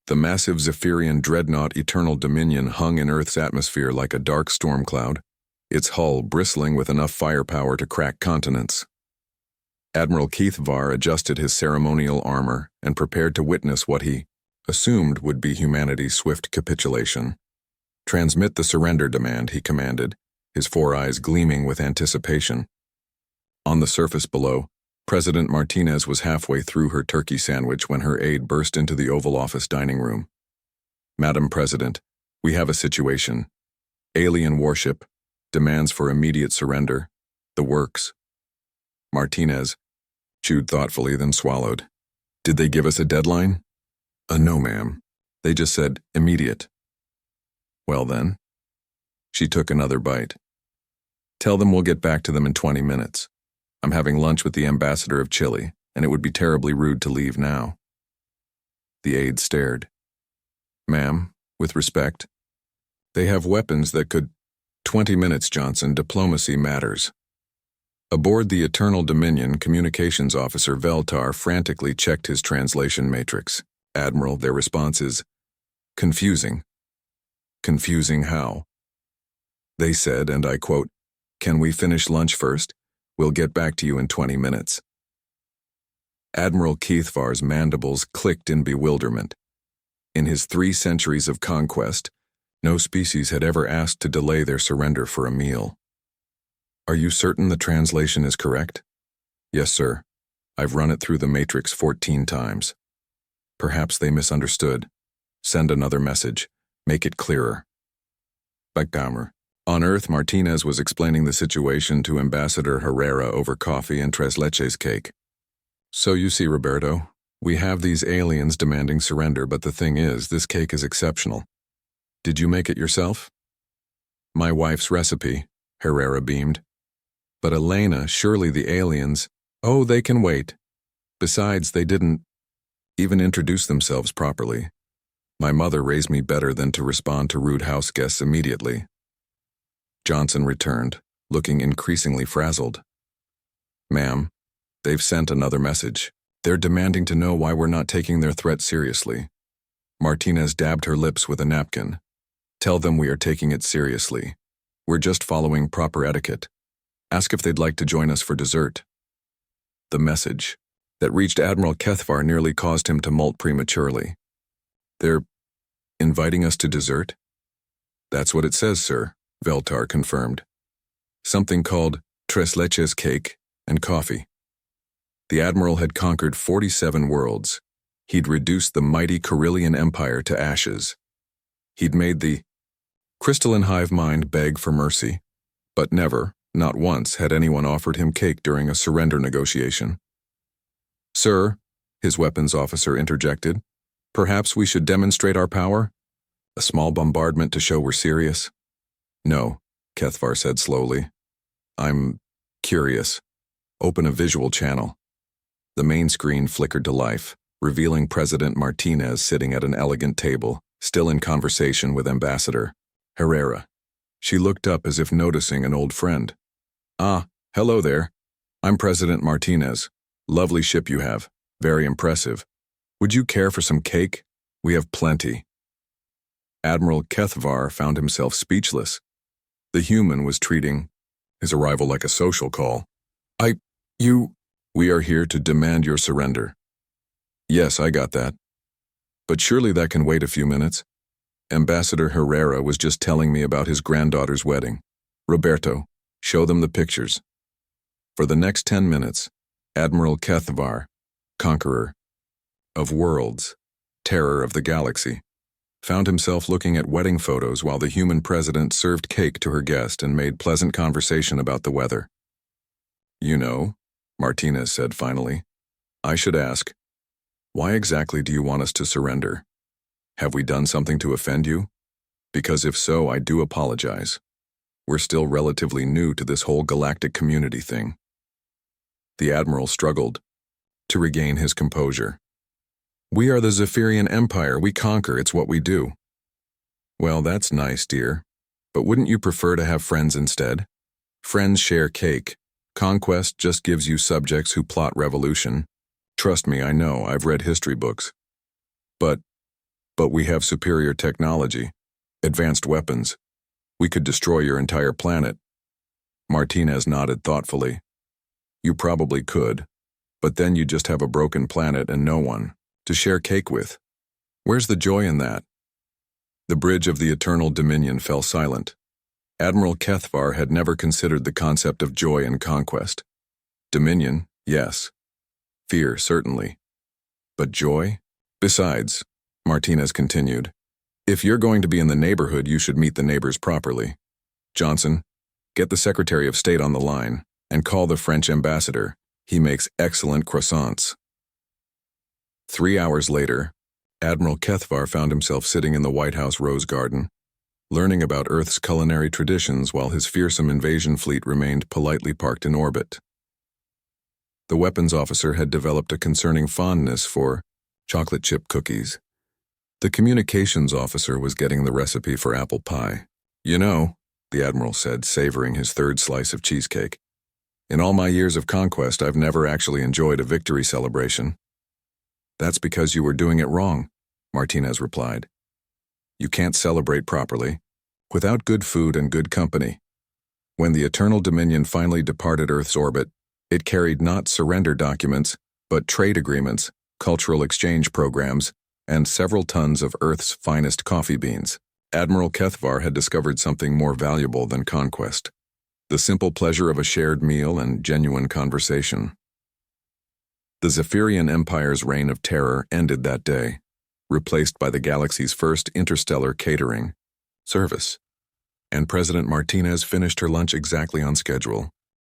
The massive Zephyrian dreadnought Eternal Dominion hung in Earth's atmosphere like a dark storm cloud, its hull bristling with enough firepower to crack continents. Admiral Keith Var adjusted his ceremonial armor and prepared to witness what he assumed would be humanity's swift capitulation. "Transmit the surrender demand," he commanded, his four eyes gleaming with anticipation. On the surface below, President Martinez was halfway through her turkey sandwich when her aide burst into the Oval Office dining room. "Madam President, we have a situation. Alien warship, demands for immediate surrender, the works." Martinez chewed thoughtfully, then swallowed. "Did they give us a deadline?" No, ma'am. They just said immediate." "Well then." She took another bite. "Tell them we'll get back to them in 20 minutes. I'm having lunch with the ambassador of Chile, and it would be terribly rude to leave now." The aide stared. "Ma'am, with respect, they have weapons that could— 20 minutes, Johnson. Diplomacy matters." Aboard the Eternal Dominion, communications officer Veltar frantically checked his translation matrix. "Admiral, their response is confusing." "Confusing how?" They said, and I quote, "Can we finish lunch first? We'll get back to you in 20 minutes." Admiral Keith Var's mandibles clicked in bewilderment. In his 3 centuries of conquest, no species had ever asked to delay their surrender for a meal. "Are you certain the translation is correct?" "Yes, sir. I've run it through the matrix 14 times. Perhaps they misunderstood. Send another message. Make it clearer." Backgamer. On Earth, Martinez was explaining the situation to Ambassador Herrera over coffee and tres leches cake. "So you see, Roberto, we have these aliens demanding surrender, but the thing is, this cake is exceptional. Did you make it yourself?" "My wife's recipe," Herrera beamed. "But Elena, surely the aliens— Oh, they can wait. Besides, they didn't even introduce themselves properly. My mother raised me better than to respond to rude house guests immediately." Johnson returned, looking increasingly frazzled. "Ma'am, they've sent another message. They're demanding to know why we're not taking their threat seriously." Martinez dabbed her lips with a napkin. "Tell them we are taking it seriously. We're just following proper etiquette. Ask if they'd like to join us for dessert." The message that reached Admiral Kethvar nearly caused him to molt prematurely. "They're inviting us to dessert?" "That's what it says, sir," Veltar confirmed. "Something called tres leches cake and coffee." The Admiral had conquered 47 worlds. He'd reduced the mighty Carillion Empire to ashes. He'd made the crystalline hive mind beg for mercy, but never, not once, had anyone offered him cake during a surrender negotiation. "Sir," his weapons officer interjected, "perhaps we should demonstrate our power? A small bombardment to show we're serious?" "No," Kethvar said slowly. "I'm curious. Open a visual channel." The main screen flickered to life, revealing President Martinez sitting at an elegant table, still in conversation with Ambassador Herrera. She looked up as if noticing an old friend. "Ah, hello there. I'm President Martinez. Lovely ship you have. Very impressive. Would you care for some cake? We have plenty." Admiral Kethvar found himself speechless. The human was treating his arrival like a social call. We are here to demand your surrender." "Yes, I got that. But surely that can wait a few minutes. Ambassador Herrera was just telling me about his granddaughter's wedding. Roberto, show them the pictures." For the next 10 minutes, Admiral Kethvar, conqueror of worlds, terror of the galaxy, found himself looking at wedding photos while the human president served cake to her guest and made pleasant conversation about the weather. "You know," Martinez said finally, "I should ask, why exactly do you want us to surrender? Have we done something to offend you? Because if so, I do apologize. We're still relatively new to this whole galactic community thing." The Admiral struggled to regain his composure. "We are the Zephyrian Empire. We conquer. It's what we do." "Well, that's nice, dear. But wouldn't you prefer to have friends instead? Friends share cake. Conquest just gives you subjects who plot revolution. Trust me, I know. I've read history books. But But we have superior technology, advanced weapons. We could destroy your entire planet. Martinez nodded thoughtfully. You probably could, but then you just have a broken planet and no one to share cake with. Where's the joy in that? The bridge of the Eternal Dominion fell silent. Admiral Kethvar had never considered the concept of joy and conquest. Dominion, yes. Fear, certainly. But joy? Besides, Martinez continued, if you're going to be in the neighborhood, you should meet the neighbors properly. Johnson, get the Secretary of State on the line and call the French ambassador. He makes excellent croissants. 3 hours later, Admiral Kethvar found himself sitting in the White House Rose Garden, learning about Earth's culinary traditions while his fearsome invasion fleet remained politely parked in orbit. The weapons officer had developed a concerning fondness for chocolate chip cookies. The communications officer was getting the recipe for apple pie. You know, the Admiral said, savoring his third slice of cheesecake, in all my years of conquest, I've never actually enjoyed a victory celebration. That's because you were doing it wrong, Martinez replied. You can't celebrate properly without good food and good company. When the Eternal Dominion finally departed Earth's orbit, it carried not surrender documents, but trade agreements, cultural exchange programs, and several tons of Earth's finest coffee beans. Admiral Kethvar had discovered something more valuable than conquest: the simple pleasure of a shared meal and genuine conversation. The Zephyrian Empire's reign of terror ended that day, replaced by the galaxy's first interstellar catering service, and President Martinez finished her lunch exactly on schedule.